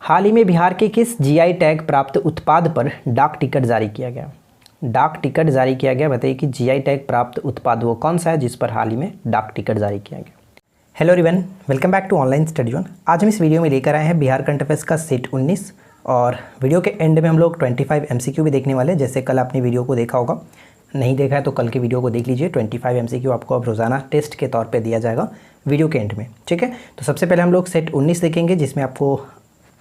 हाल ही में बिहार के किस जीआई टैग प्राप्त उत्पाद पर डाक टिकट जारी किया गया? डाक टिकट जारी किया गया, बताइए कि जीआई टैग प्राप्त उत्पाद वो कौन सा है जिस पर हाल ही में डाक टिकट जारी किया गया। Hello everyone, welcome back to online study zone. आज हम इस वीडियो में लेकर आए हैं बिहार करंट अफेयर्स का सेट 19 और वीडियो के एंड में हम लोग 25 MCQ भी देखने वाले हैं। जैसे कल आपने वीडियो को देखा होगा, नहीं देखा है तो कल के वीडियो को देख लीजिए। 25 MCQ आपको अब रोज़ाना टेस्ट के तौर पे दिया जाएगा वीडियो के एंड में, ठीक है। तो सबसे पहले हम लोग सेट 19 देखेंगे, जिसमें आपको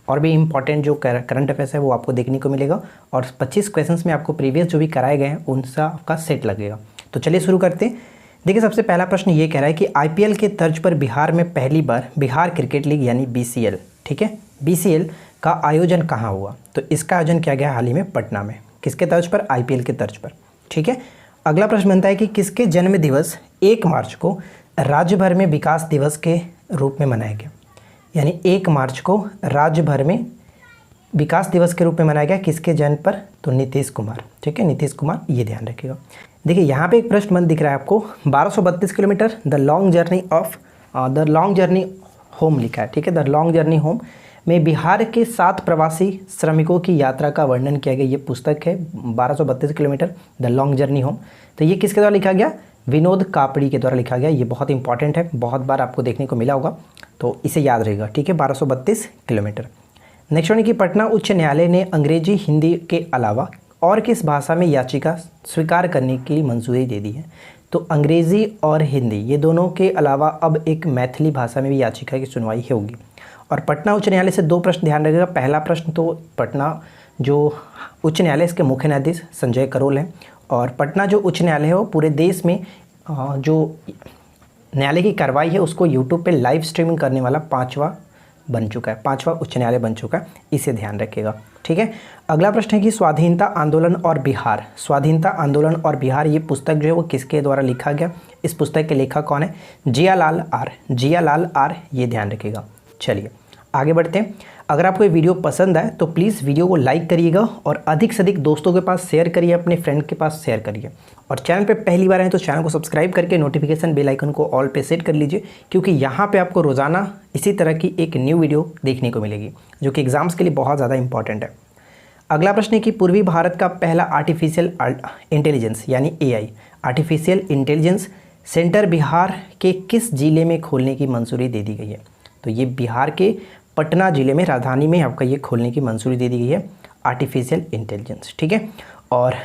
और भी इंपॉर्टेंट जो करंट अफेयर्स है वो आपको देखने को मिलेगा और 25 क्वेश्चंस में आपको प्रीवियस जो भी कराए गए हैं उनका आपका सेट लगेगा। तो चलिए शुरू करते हैं। देखिए, सबसे पहला प्रश्न ये कह रहा है कि आईपीएल के तर्ज पर बिहार में पहली बार बिहार क्रिकेट लीग यानी BCL, ठीक है, BCL का आयोजन कहाँ हुआ? तो इसका आयोजन किया गया हाल ही में पटना में। किसके तर्ज पर? आईपीएल के तर्ज पर, ठीक है। अगला प्रश्न बनता है कि किसके जन्म दिवस 1 मार्च को राज्य भर में विकास दिवस के रूप में मनाया गया? यानी 1 मार्च को राज्य भर में विकास दिवस के रूप में मनाया गया। किसके जन्म पर? तो नीतीश कुमार, ठीक है, नीतीश कुमार, ये ध्यान रखिएगा। देखिए, यहाँ पे एक प्रश्न बन दिख रहा है आपको, 1232 kilometre the long journey home लिखा है, ठीक है। द लॉन्ग जर्नी होम में बिहार के 7 प्रवासी श्रमिकों की यात्रा का वर्णन किया गया। ये पुस्तक है 1232 kilometre the long journey home. तो ये किसके द्वारा लिखा गया? विनोद कापड़ी के द्वारा लिखा गया। ये बहुत इंपॉर्टेंट है, बहुत बार आपको देखने को मिला होगा, तो इसे याद रहेगा, ठीक है। 1232 किलोमीटर। नेक्स्ट वन कि पटना उच्च न्यायालय ने अंग्रेजी हिंदी के अलावा और किस भाषा में याचिका स्वीकार करने की मंजूरी दे दी है? तो अंग्रेज़ी और हिंदी ये दोनों के अलावा अब एक मैथिली भाषा में भी याचिका की सुनवाई होगी। और पटना उच्च न्यायालय से 2 प्रश्न ध्यान रखिएगा। पहला प्रश्न तो पटना जो उच्च न्यायालय इसके मुख्य न्यायाधीश संजय करोल हैं और पटना जो उच्च न्यायालय है वो पूरे देश में जो न्यायालय की कार्रवाई है उसको यूट्यूब पे लाइव स्ट्रीमिंग करने वाला 5वां बन चुका है, 5वां उच्च न्यायालय बन चुका है। इसे ध्यान रखिएगा, ठीक है। अगला प्रश्न है कि स्वाधीनता आंदोलन और बिहार ये पुस्तक जो है वो किसके द्वारा लिखा गया? इस पुस्तक के लेखक कौन है? जियालाल आर, ये ध्यान रखिएगा। चलिए आगे बढ़ते हैं। अगर आपको ये वीडियो पसंद आए तो प्लीज़ वीडियो को लाइक करिएगा और अधिक से अधिक दोस्तों के पास शेयर करिए, अपने फ्रेंड के पास शेयर करिए। और चैनल पे पहली बार आए तो चैनल को सब्सक्राइब करके नोटिफिकेशन बेल आइकन को ऑल पे सेट कर लीजिए, क्योंकि यहाँ पे आपको रोज़ाना इसी तरह की एक न्यू वीडियो देखने को मिलेगी जो कि एग्जाम्स के लिए बहुत ज़्यादा इंपॉर्टेंट है। अगला प्रश्न है कि पूर्वी भारत का पहला आर्टिफिशियल इंटेलिजेंस यानी AI artificial intelligence centre Bihar के किस जिले में खोलने की मंजूरी दे दी गई है? तो ये बिहार के पटना जिले में, राजधानी में आपका ये खोलने की मंजूरी दे दी गई है, आर्टिफिशियल इंटेलिजेंस, ठीक है। और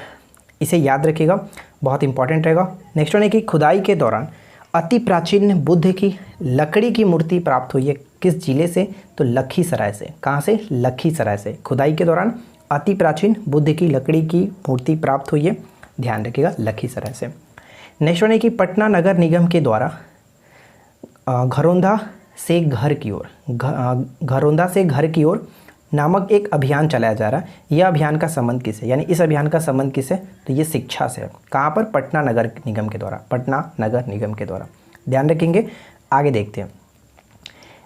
इसे याद रखिएगा, बहुत इंपॉर्टेंट रहेगा। नेक्स्ट वन है कि खुदाई के दौरान अति प्राचीन बुद्ध की लकड़ी की मूर्ति प्राप्त हुई है किस जिले से? तो लखीसराय से। कहाँ से? लखीसराय से। खुदाई के दौरान अति प्राचीन बुद्ध की लकड़ी की मूर्ति प्राप्त हुई है, ध्यान रखिएगा, लखीसराय से। नेक्स्ट वन है कि पटना नगर निगम के द्वारा घरौंदा से घर की ओर नामक एक अभियान चलाया जा रहा है। यह अभियान का संबंध किससे? यानी इस अभियान का संबंध किससे? तो ये शिक्षा से है। कहाँ पर? पटना नगर निगम के द्वारा, पटना नगर निगम के द्वारा, ध्यान रखेंगे। आगे देखते हैं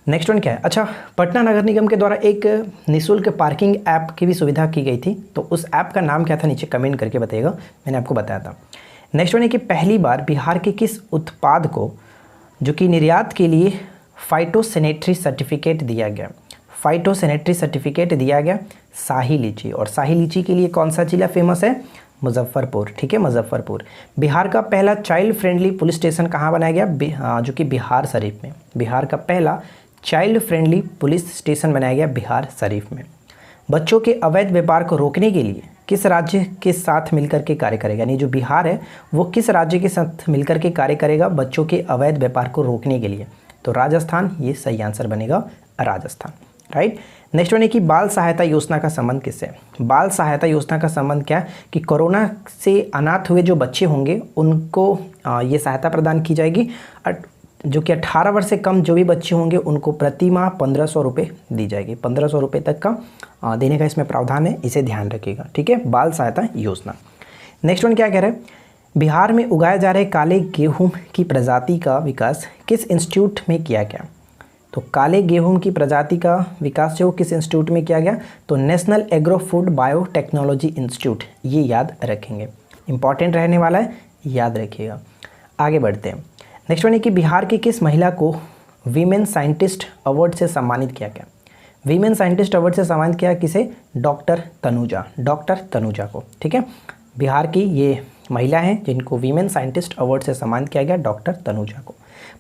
नेक्स्ट वन क्या है। अच्छा, पटना नगर निगम के द्वारा एक निःशुल्क पार्किंग ऐप की भी सुविधा की गई थी, तो उस ऐप का नाम क्या था? नीचे कमेंट करके बताइएगा, मैंने आपको बताया था। नेक्स्ट वन है कि पहली बार बिहार के किस उत्पाद को जो कि निर्यात के लिए फाइटोसैनिटरी सर्टिफिकेट दिया गया? फाइटोसैनिटरी सर्टिफिकेट दिया गया शाही लीची। और शाही लीची के लिए कौन सा जिला फेमस है? मुजफ्फरपुर, ठीक है, मुजफ्फरपुर। बिहार का पहला चाइल्ड फ्रेंडली पुलिस स्टेशन कहाँ बनाया गया? जो कि बिहार शरीफ में। बिहार का पहला चाइल्ड फ्रेंडली पुलिस स्टेशन बनाया गया बिहार शरीफ में। बच्चों के अवैध व्यापार को रोकने के लिए किस राज्य के साथ मिलकर के कार्य करेगा? यानी जो बिहार है वो किस राज्य के साथ मिलकर के कार्य करेगा बच्चों के अवैध व्यापार को रोकने के लिए? तो राजस्थान, ये सही आंसर बनेगा, राजस्थान, राइट। नेक्स्ट वन है कि बाल सहायता योजना का संबंध किससे? बाल सहायता योजना का संबंध क्या है कि कोरोना से अनाथ हुए जो बच्चे होंगे उनको ये सहायता प्रदान की जाएगी। जो कि 18 वर्ष से कम जो भी बच्चे होंगे उनको प्रति माह 1500 रुपये दी जाएगी। 1500 रुपये तक का देने का इसमें प्रावधान है, इसे ध्यान रखिएगा, ठीक है, बाल सहायता योजना। नेक्स्ट वन क्या कह रहे हैं? बिहार में उगाए जा रहे काले गेहूं की प्रजाति का विकास किस इंस्टीट्यूट में किया गया? तो काले गेहूं की प्रजाति का विकास जो किस इंस्टीट्यूट में किया गया? तो national agro food biotechnology institute, ये याद रखेंगे, इंपॉर्टेंट रहने वाला है, याद रखिएगा। आगे बढ़ते हैं। नेक्स्ट वन है कि बिहार की किस महिला को वीमेन साइंटिस्ट अवार्ड से सम्मानित किया गया? वीमेन साइंटिस्ट अवार्ड से सम्मानित किया किसे? डॉक्टर तनुजा को। ठीक है, बिहार की ये महिला हैं जिनको वीमेन साइंटिस्ट अवार्ड से सम्मानित किया गया, डॉक्टर तनुजा को।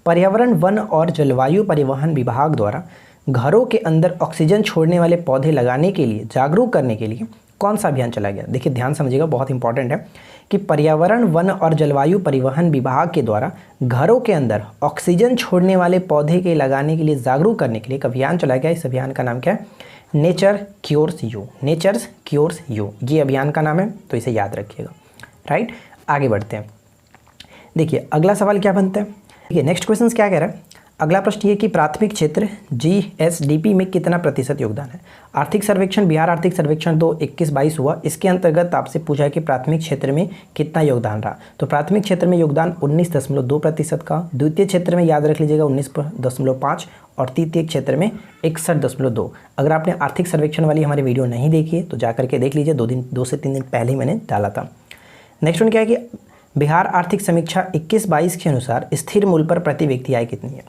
पर्यावरण, वन और जलवायु परिवहन विभाग द्वारा घरों के अंदर ऑक्सीजन छोड़ने वाले पौधे लगाने के लिए जागरूक करने के लिए कौन सा अभियान चलाया गया? देखिए ध्यान समझिएगा, बहुत इंपॉर्टेंट है कि पर्यावरण, वन और जलवायु परिवहन विभाग के द्वारा घरों के अंदर ऑक्सीजन छोड़ने वाले पौधे के लगाने के लिए जागरूक करने के लिए एक अभियान चलाया गया। इस अभियान का नाम क्या है? नेचर क्योर्स यू, ये अभियान का नाम है, तो इसे याद रखिएगा। राइट, आगे बढ़ते हैं। देखिए अगला सवाल क्या बनता है। देखिए नेक्स्ट क्वेश्चन क्या कह रहा है। अगला प्रश्न ये कि प्राथमिक क्षेत्र जीएसडीपी में कितना प्रतिशत योगदान है? आर्थिक सर्वेक्षण, बिहार आर्थिक सर्वेक्षण 2021-22 हुआ, इसके अंतर्गत आपसे पूछा है कि प्राथमिक क्षेत्र में कितना योगदान रहा। तो प्राथमिक क्षेत्र में योगदान 19.2% का, द्वितीय क्षेत्र में याद रख लीजिएगा 19.5 और तृतीय क्षेत्र में 61.2। अगर आपने आर्थिक सर्वेक्षण वाली हमारी वीडियो नहीं देखी है तो जा करके देख लीजिए, 2 से 3 दिन पहले ही मैंने डाला था। नेक्स्ट वन क्या है कि बिहार आर्थिक समीक्षा 21-22 के अनुसार स्थिर मूल्य पर प्रति व्यक्ति आय कितनी है?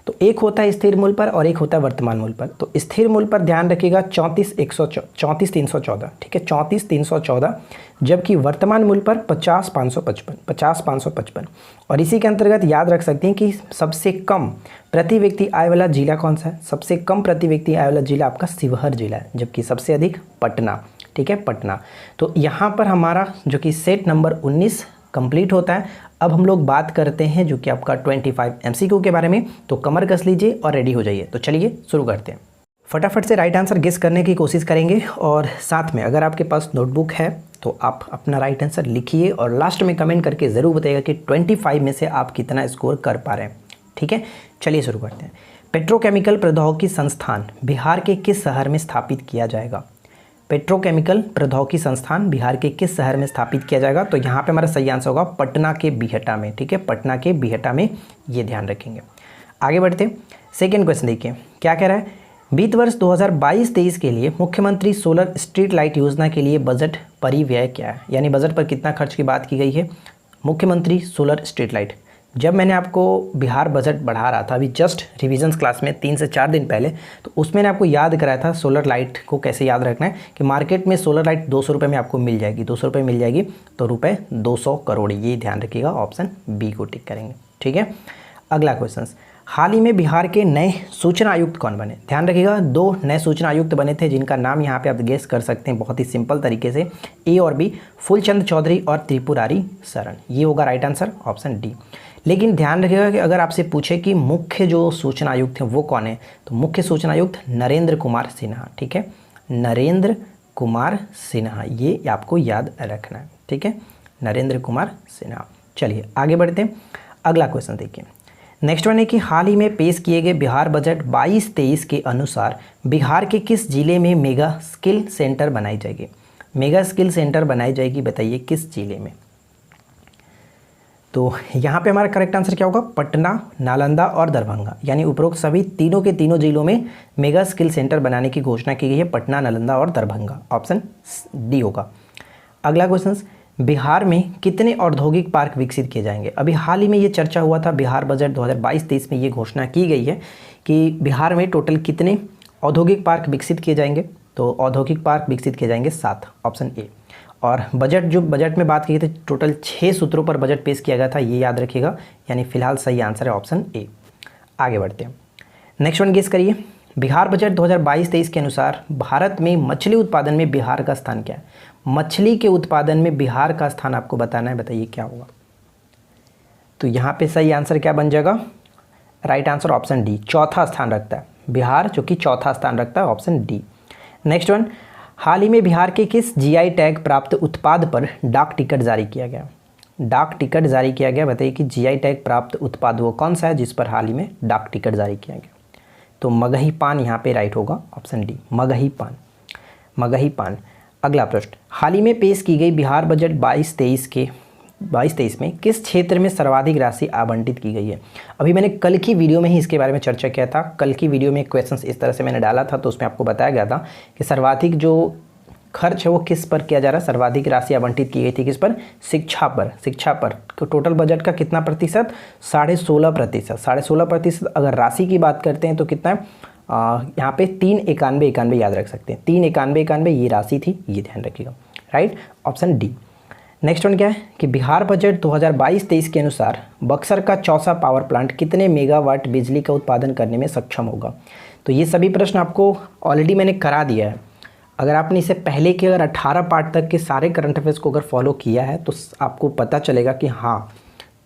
तो एक होता है स्थिर मूल्य पर और एक होता है वर्तमान मूल्य पर। तो स्थिर मूल्य पर ध्यान रखिएगा 34,314, ठीक है, 34,314, जबकि वर्तमान मूल्य पर 50,555। और इसी के अंतर्गत याद रख सकते हैं कि सबसे कम प्रति व्यक्ति आय वाला जिला कौन सा है? सबसे कम प्रति व्यक्ति आय वाला जिला आपका शिवहर जिला है, जबकि सबसे अधिक पटना। ठीक है, पटना। तो यहाँ पर हमारा जो कि सेट नंबर 19 कंप्लीट होता है। अब हम लोग बात करते हैं जो कि आपका 25 MCQ के बारे में। तो कमर कस लीजिए और रेडी हो जाइए। तो चलिए शुरू करते हैं। फटाफट से राइट आंसर गेस करने की कोशिश करेंगे और साथ में अगर आपके पास नोटबुक है तो आप अपना राइट आंसर लिखिए और लास्ट में कमेंट करके ज़रूर बताइएगा कि 25 में से आप कितना स्कोर कर पा रहे हैं। ठीक है, चलिए शुरू करते हैं। पेट्रोकेमिकल प्रौद्योगिकी संस्थान बिहार के किस शहर में स्थापित किया जाएगा? पेट्रोकेमिकल प्रौद्योगिकी संस्थान बिहार के किस शहर में स्थापित किया जाएगा? तो यहाँ पे हमारा सही आंसर होगा पटना के बीहटा में। ठीक है, पटना के बीहटा में, ये ध्यान रखेंगे। आगे बढ़ते हैं। सेकेंड क्वेश्चन देखिए क्या कह रहा है। वित्त वर्ष 2022-23 के लिए मुख्यमंत्री सोलर स्ट्रीट लाइट योजना के लिए बजट परिव्यय क्या है? यानी बजट पर कितना खर्च की बात की गई है? मुख्यमंत्री सोलर स्ट्रीट लाइट, जब मैंने आपको बिहार बजट बढ़ा रहा था अभी जस्ट रिविजन्स क्लास में 3 से 4 दिन पहले, तो उसमें मैंने आपको याद कराया था सोलर लाइट को कैसे याद रखना है कि मार्केट में सोलर लाइट 200 रुपये में आपको मिल जाएगी। 200 रुपये मिल जाएगी तो रुपये 200 करोड़, ये ध्यान रखिएगा, ऑप्शन बी को टिक करेंगे। ठीक है, अगला क्वेश्चन। हाल ही में बिहार के नए सूचना आयुक्त कौन बने? ध्यान रखिएगा 2 नए सूचना आयुक्त बने थे जिनका नाम यहाँ पे आप गेस कर सकते हैं बहुत ही सिंपल तरीके से, ए और बी, फूलचंद चौधरी और त्रिपुरारी शरण। ये होगा राइट आंसर, ऑप्शन डी। लेकिन ध्यान रखिएगा कि अगर आपसे पूछे कि मुख्य जो सूचना आयुक्त हैं वो कौन है, तो मुख्य सूचना आयुक्त नरेंद्र कुमार सिन्हा। ठीक है, नरेंद्र कुमार सिन्हा, ये आपको याद रखना है। ठीक है, नरेंद्र कुमार सिन्हा। चलिए आगे बढ़ते हैं। अगला क्वेश्चन देखिए। नेक्स्ट वन है कि हाल ही में पेश किए गए बिहार बजट 22-23 के अनुसार बिहार के किस जिले में मेगा स्किल सेंटर बनाई जाएगी? मेगा स्किल सेंटर बनाई जाएगी, बताइए किस जिले में? तो यहाँ पे हमारा करेक्ट आंसर क्या होगा? पटना, नालंदा और दरभंगा, यानी उपरोक्त सभी तीनों के तीनों जिलों में मेगा स्किल सेंटर बनाने की घोषणा की गई है। पटना, नालंदा और दरभंगा, ऑप्शन डी होगा। अगला क्वेश्चन, बिहार में कितने औद्योगिक पार्क विकसित किए जाएंगे? अभी हाल ही में ये चर्चा हुआ था, बिहार बजट 2022-23 में ये घोषणा की गई है कि बिहार में टोटल कितने औद्योगिक पार्क विकसित किए जाएंगे? तो औद्योगिक पार्क विकसित किए जाएंगे 7, ऑप्शन ए। और बजट में बात की गई थी, टोटल 6 सूत्रों पर बजट पेश किया गया था, ये याद रखिएगा, यानी फिलहाल सही आंसर है ऑप्शन ए। आगे बढ़ते हैं। नेक्स्ट वन गेस करिए। बिहार बजट 2022-23 के अनुसार भारत में मछली उत्पादन में बिहार का स्थान क्या है? मछली के उत्पादन में बिहार का स्थान आपको बताना है, बताइए क्या होगा? तो यहाँ पे सही आंसर क्या बन जाएगा? राइट आंसर ऑप्शन डी, चौथा स्थान रखता है बिहार, जो कि चौथा स्थान रखता है, ऑप्शन डी। नेक्स्ट वन, हाल ही में बिहार के किस जीआई टैग प्राप्त उत्पाद पर डाक टिकट जारी किया गया? डाक टिकट जारी किया गया, बताइए कि जीआई टैग प्राप्त उत्पाद वो कौन सा है जिस पर हाल ही में डाक टिकट जारी किया गया? तो मगही पान यहाँ पे राइट होगा, ऑप्शन डी, मगही पान, मगही पान। अगला प्रश्न, हाल ही में पेश की गई बिहार बजट 22-23 में किस क्षेत्र में सर्वाधिक राशि आवंटित की गई है? अभी मैंने कल की वीडियो में ही इसके बारे में चर्चा किया था। कल की वीडियो में क्वेश्चंस इस तरह से मैंने डाला था, तो उसमें आपको बताया गया था कि सर्वाधिक जो खर्च है वो किस पर किया जा रहा है? सर्वाधिक राशि आवंटित की गई थी किस पर? शिक्षा पर, शिक्षा पर। तो टोटल बजट का कितना प्रतिशत? 16.5%। 16.5% अगर राशि की बात करते हैं तो कितना है? यहाँ पे 391 याद रख सकते हैं, 391 ये राशि थी, ये ध्यान रखिएगा। Right, option D. Next one क्या है कि बिहार बजट 2022-23 के अनुसार बक्सर का चौसा पावर प्लांट कितने मेगावाट बिजली का उत्पादन करने में सक्षम होगा। तो ये सभी प्रश्न आपको ऑलरेडी मैंने करा दिया है। अगर आपने इसे पहले के अगर 18 पार्ट तक के सारे करंट अफेयर्स को अगर फॉलो किया है तो आपको पता चलेगा कि हाँ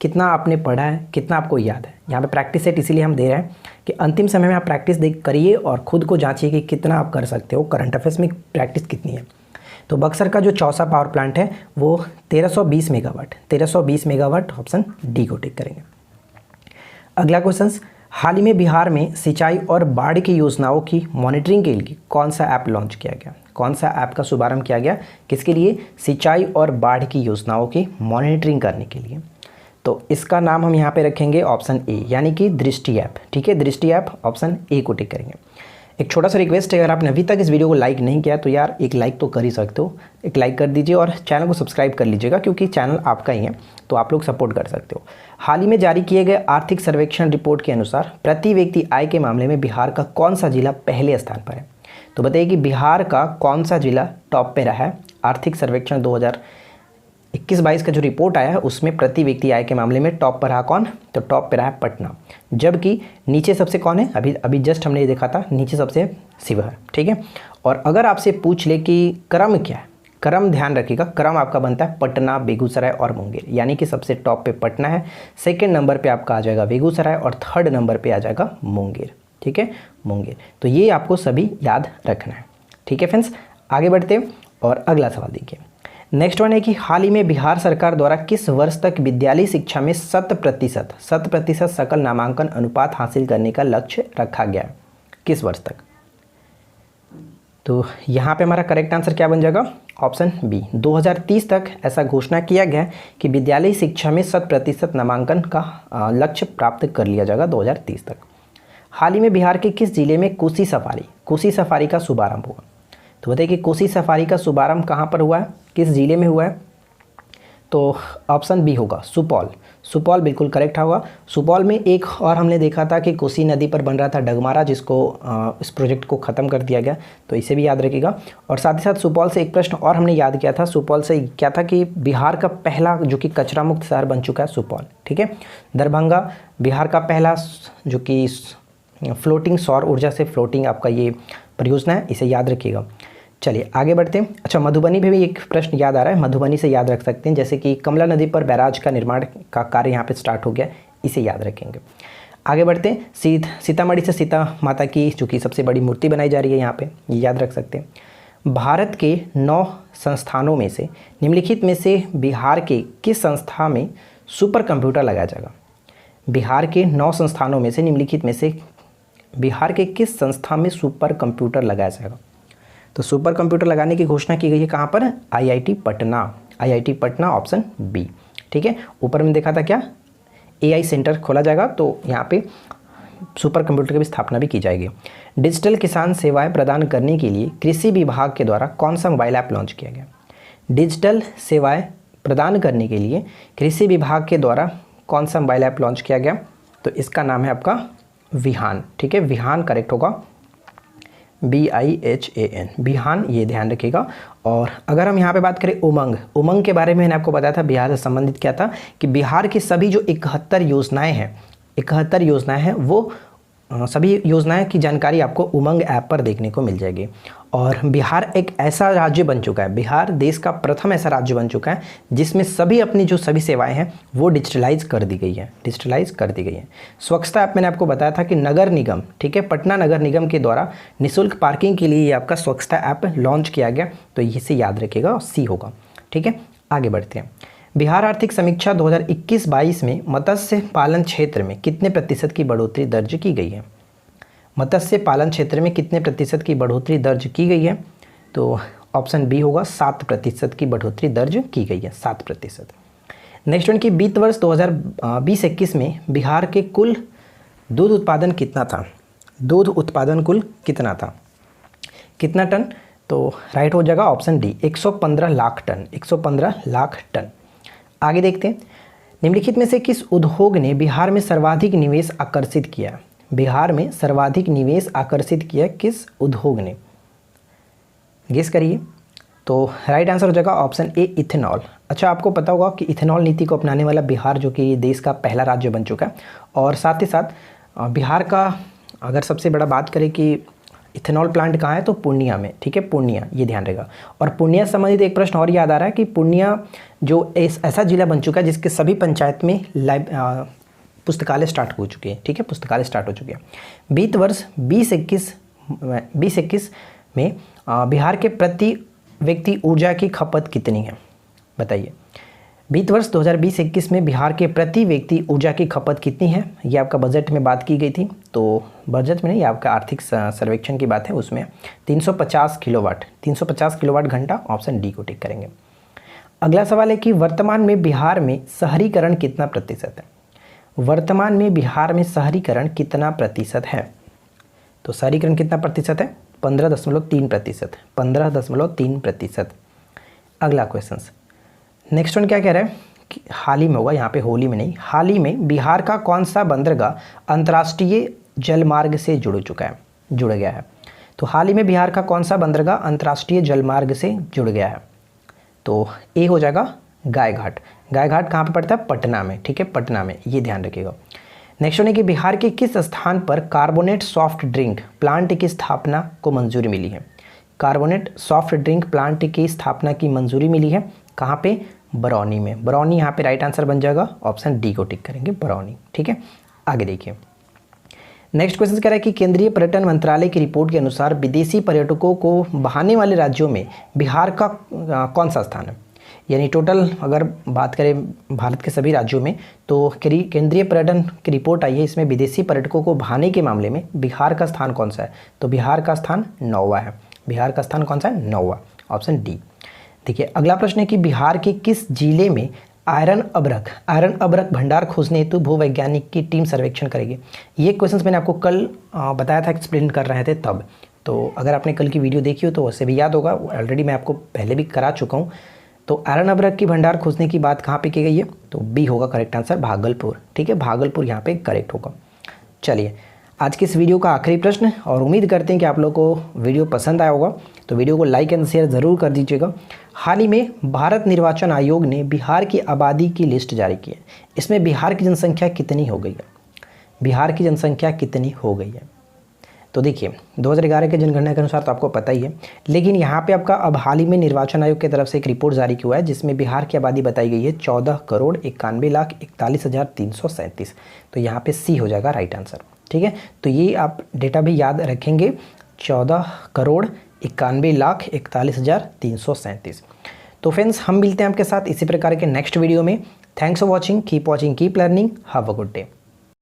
कितना आपने पढ़ा है, कितना आपको याद है। यहाँ पे प्रैक्टिस सेट इसीलिए हम दे रहे हैं कि अंतिम समय में आप प्रैक्टिस देख करिए और ख़ुद को जांचिए कि कितना आप कर सकते हो, करंट अफेयर्स में प्रैक्टिस कितनी है। तो बक्सर का जो चौसा पावर प्लांट है वो 1320 मेगावाट, 1320 मेगावाट, ऑप्शन डी को टिक करेंगे। अगला क्वेश्चन, हाल ही में बिहार में सिंचाई और बाढ़ की योजनाओं की मॉनिटरिंग के लिए कौन सा ऐप लॉन्च किया गया, कौन सा ऐप का शुभारंभ किया गया, किसके लिए, सिंचाई और बाढ़ की योजनाओं की मॉनिटरिंग करने के लिए। तो इसका नाम हम यहाँ पे रखेंगे ऑप्शन ए, यानी कि दृष्टि ऐप। ठीक है, दृष्टि ऐप, ऑप्शन ए को टिक करेंगे। एक छोटा सा रिक्वेस्ट है, अगर आपने अभी तक इस वीडियो को लाइक नहीं किया तो यार एक लाइक तो कर ही सकते हो, एक लाइक कर दीजिए और चैनल को सब्सक्राइब कर लीजिएगा, क्योंकि चैनल आपका ही है तो आप लोग सपोर्ट कर सकते हो। हाल ही में जारी किए गए आर्थिक सर्वेक्षण रिपोर्ट के अनुसार प्रति व्यक्ति आय के मामले में बिहार का कौन सा जिला पहले स्थान पर है। तो बताइए कि बिहार का कौन सा जिला टॉप पे रहा है। आर्थिक सर्वेक्षण 2021-22 का जो रिपोर्ट आया है उसमें प्रति व्यक्ति आय के मामले में टॉप पर रहा कौन, तो टॉप पर रहा है पटना, जबकि नीचे सबसे कौन है, अभी जस्ट हमने ये देखा था, नीचे सबसे शिवहर। ठीक है, और अगर आपसे पूछ ले कि क्रम क्या है, क्रम ध्यान रखिएगा, क्रम आपका बनता है पटना, बेगूसराय और मुंगेर, यानी कि सबसे टॉप पे पटना है, सेकेंड नंबर पे आपका आ जाएगा बेगूसराय और थर्ड नंबर पे आ जाएगा मुंगेर। ठीक है, मुंगेर। तो ये आपको सभी याद रखना है। ठीक है फ्रेंड्स, आगे बढ़ते हैं और अगला सवाल देखिए। नेक्स्ट वन है कि हाल ही में बिहार सरकार द्वारा किस वर्ष तक विद्यालय शिक्षा में 100% सकल नामांकन अनुपात हासिल करने का लक्ष्य रखा गया है, किस वर्ष तक। तो यहाँ पे हमारा करेक्ट आंसर क्या बन जाएगा, ऑप्शन बी, 2030 तक ऐसा घोषणा किया गया कि विद्यालय शिक्षा में 100% नामांकन का लक्ष्य प्राप्त कर लिया जाएगा 2030 तक। हाल ही में बिहार के किस जिले में कोसी सफारी का शुभारंभ हुआ। तो बताइए कि कोसी सफारी का शुभारंभ कहाँ पर हुआ है, किस जिले में हुआ है। तो ऑप्शन बी होगा सुपौल बिल्कुल करेक्ट होगा। सुपौल में एक और हमने देखा था कि कोसी नदी पर बन रहा था डगमारा, जिसको इस प्रोजेक्ट को ख़त्म कर दिया गया, तो इसे भी याद रखिएगा। और साथ ही साथ सुपौल से एक प्रश्न और हमने याद किया था, सुपौल से क्या था कि बिहार का पहला जो कि कचरा मुक्त शहर बन चुका है सुपौल। ठीक है, दरभंगा बिहार का पहला जो कि फ्लोटिंग सौर ऊर्जा से फ्लोटिंग आपका ये परियोजना है, इसे याद रखिएगा। चलिए आगे बढ़ते हैं। अच्छा, मधुबनी में भी एक प्रश्न याद आ रहा है, मधुबनी से याद रख सकते हैं, जैसे कि कमला नदी पर बैराज का निर्माण का कार्य यहाँ पे स्टार्ट हो गया, इसे याद रखेंगे। आगे बढ़ते हैं, सीतामढ़ी से सीता माता की जो कि सबसे बड़ी मूर्ति बनाई जा रही है यहाँ पे, ये याद रख सकते हैं। भारत के 9 संस्थानों में से निम्नलिखित में से बिहार के किस संस्था में सुपर कंप्यूटर लगाया जाएगा। बिहार के 9 संस्थानों में से निम्नलिखित में से बिहार के किस संस्था में सुपर कंप्यूटर लगाया जाएगा। तो सुपर कंप्यूटर लगाने की घोषणा की गई है कहाँ पर, आईआईटी पटना, ऑप्शन बी। ठीक है, ऊपर में देखा था क्या, एआई सेंटर खोला जाएगा, तो यहाँ पे सुपर कंप्यूटर की भी स्थापना भी की जाएगी। डिजिटल किसान सेवाएं प्रदान करने के लिए कृषि विभाग के द्वारा कौन सा मोबाइल ऐप लॉन्च किया गया। डिजिटल सेवाएं प्रदान करने के लिए कृषि विभाग के द्वारा कौन सा मोबाइल ऐप लॉन्च किया गया, तो इसका नाम है आपका विहान। ठीक है, विहान करेक्ट होगा, BIHAN, बिहान, ये ध्यान रखिएगा। और अगर हम यहाँ पे बात करें उमंग के बारे में मैंने आपको बताया था, बिहार से संबंधित क्या था कि बिहार की सभी जो 71 योजनाएं हैं वो सभी योजनाएं की जानकारी आपको उमंग ऐप पर देखने को मिल जाएगी। और बिहार एक ऐसा राज्य बन चुका है, बिहार देश का प्रथम ऐसा राज्य बन चुका है जिसमें सभी अपनी जो सभी सेवाएं हैं वो डिजिटलाइज कर दी गई है। स्वच्छता ऐप मैंने आपको बताया था कि नगर निगम, ठीक है, पटना नगर निगम के द्वारा निःशुल्क पार्किंग के लिए ये आपका स्वच्छता ऐप लॉन्च किया गया, तो इसे याद रखिएगा, सी होगा। ठीक है, आगे बढ़ते हैं। बिहार आर्थिक समीक्षा 2021-22 में मत्स्य पालन क्षेत्र में कितने प्रतिशत की बढ़ोतरी दर्ज की गई है। मत्स्य पालन क्षेत्र में कितने प्रतिशत की बढ़ोतरी दर्ज की गई है, तो ऑप्शन बी होगा, 7% की बढ़ोतरी दर्ज की गई है, 7%। नेक्स्ट वन की वित्त वर्ष 2020-21 में बिहार के कुल दूध उत्पादन कितना था। दूध उत्पादन कुल कितना था, कितना टन, तो राइट हो जाएगा option D, 115 lakh ton, 115 lakh ton. आगे देखते हैं, निम्नलिखित में से किस उद्योग ने बिहार में सर्वाधिक निवेश आकर्षित किया। बिहार में सर्वाधिक निवेश आकर्षित किया किस उद्योग ने? गेस करिए। तो राइट आंसर हो जाएगा ऑप्शन ए, इथेनॉल। अच्छा, आपको पता होगा कि इथेनॉल नीति को अपनाने वाला बिहार जो कि देश का पहला राज्य बन चुका है, और साथ ही साथ बिहार का अगर सबसे बड़ा बात करें कि इथेनॉल प्लांट कहाँ है, तो पूर्णिया में। ठीक है, पूर्णिया, ये ध्यान रहेगा। और पूर्णिया से संबंधित एक प्रश्न और याद आ रहा है कि पूर्णिया जो ऐसा जिला बन चुका है जिसके सभी पंचायत में पुस्तकालय स्टार्ट हो चुके हैं। ठीक है, पुस्तकालय स्टार्ट हो चुके हैं। बीत वर्ष 2021 में बिहार के प्रति व्यक्ति ऊर्जा की खपत कितनी है? बताइए। बीत वर्ष 2020-21 में बिहार के प्रति व्यक्ति ऊर्जा की खपत कितनी है? ये आपका बजट में बात की गई थी, तो बजट में नहीं, आपका आर्थिक सर्वेक्षण की बात है, उसमें 350 किलोवाट, 350 किलोवाट घंटा। ऑप्शन डी को टिक करेंगे। अगला सवाल है कि वर्तमान में बिहार में शहरीकरण कितना प्रतिशत है? वर्तमान में बिहार में शहरीकरण कितना प्रतिशत है? तो शहरीकरण कितना प्रतिशत है? 15.3%, 15.3%। अगला क्वेश्चन, नेक्स्ट वन क्या कह रहा है कि हाल ही में होगा, यहाँ पे होली में नहीं, हाल ही में बिहार का कौन सा बंदरगाह अंतर्राष्ट्रीय जलमार्ग से जुड़ गया है? तो हाल ही में बिहार का कौन सा बंदरगाह अंतर्राष्ट्रीय जलमार्ग से जुड़ गया है? तो ए हो जाएगा गायघाट। गायघाट कहाँ पे पड़ता है? पटना में। ठीक है, पटना में, ये ध्यान रखिएगा। नेक्स्ट वन है कि बिहार के किस स्थान पर कार्बोनेट सॉफ्ट ड्रिंक प्लांट की स्थापना को मंजूरी मिली है? कार्बोनेट सॉफ्ट ड्रिंक प्लांट की स्थापना की मंजूरी मिली है कहाँ पे? बरौनी में। बरौनी यहाँ पे राइट आंसर बन जाएगा, ऑप्शन डी को टिक करेंगे, बरौनी। ठीक है, आगे देखिए। नेक्स्ट क्वेश्चन कह रहा है कि केंद्रीय पर्यटन मंत्रालय की रिपोर्ट के अनुसार विदेशी पर्यटकों को बहाने वाले राज्यों में बिहार का कौन सा स्थान है? यानी टोटल अगर बात करें भारत के सभी राज्यों में, तो केंद्रीय पर्यटन की रिपोर्ट आई है, इसमें विदेशी पर्यटकों को बहाने के मामले में बिहार का स्थान कौन सा है? तो बिहार का स्थान 9वां है। बिहार का स्थान कौन सा है? 9वां, ऑप्शन डी। देखिए, अगला प्रश्न है कि बिहार के किस जिले में आयरन अभ्रक भंडार खोजने हेतु भूवैज्ञानिक की टीम सर्वेक्षण करेगी? ये क्वेश्चंस मैंने आपको कल बताया था, एक्सप्लेन कर रहे थे तब, तो अगर आपने कल की वीडियो देखी हो तो उससे भी याद होगा, ऑलरेडी मैं आपको पहले भी करा चुका हूँ। तो आयरन अभ्रक की भंडार खोजने की बात कहाँ पे की गई है? तो बी होगा करेक्ट आंसर, भागलपुर। ठीक है, भागलपुर यहाँ पे करेक्ट होगा। चलिए, आज के इस वीडियो का आखिरी प्रश्न, और उम्मीद करते हैं कि आप लोग को वीडियो पसंद आया होगा, तो वीडियो को लाइक एंड शेयर ज़रूर कर दीजिएगा। हाल ही में भारत निर्वाचन आयोग ने बिहार की आबादी की लिस्ट जारी की है, इसमें बिहार की जनसंख्या कितनी हो गई है? बिहार की जनसंख्या कितनी हो गई है? तो देखिए, 2011 के जनगणना के अनुसार तो आपको पता ही है, लेकिन यहाँ पे आपका अब हाल ही में निर्वाचन आयोग की तरफ से एक रिपोर्ट जारी किया है जिसमें बिहार की आबादी बताई गई है 14,91,41,337। तो यहाँ पे सी हो जाएगा राइट आंसर। ठीक है, तो ये आप डेटा भी याद रखेंगे, 14,91,41,337। तो फ्रेंड्स, हम मिलते हैं आपके साथ इसी प्रकार के नेक्स्ट वीडियो में। Thanks for watching, keep watching, keep learning, have a good day.